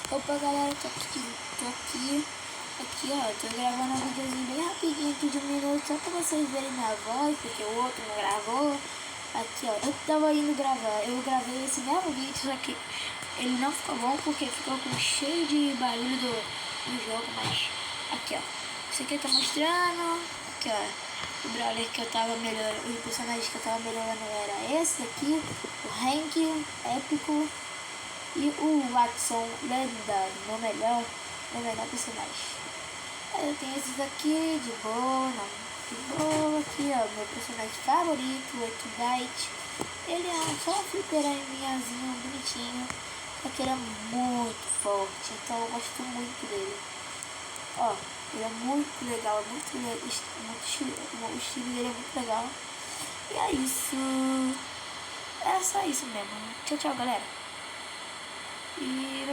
Opa galera, aqui ó, tô gravando um videozinho bem rapidinho aqui de 1 minuto, só pra vocês verem minha voz, porque o outro não gravou. Aqui ó, eu tava indo gravar, eu gravei esse mesmo vídeo, só que ele não ficou bom porque ficou com cheio de barulho do jogo, mas aqui ó, isso aqui eu tô mostrando, aqui ó, o brawler que eu tava melhorando, o personagem que eu tava melhorando era esse daqui, o Hank épico. E o Watson lendário, meu melhor personagem. Aí eu tenho esses aqui, de boa, não, de boa. Aqui ó, meu personagem favorito, o X-Byte. Ele é só um fliperaminhazinho bonitinho, só que ele é muito forte, então eu gosto muito dele. Ó, ele é muito legal, o estilo dele é muito legal. E é isso, é só isso mesmo. Tchau, tchau galera. E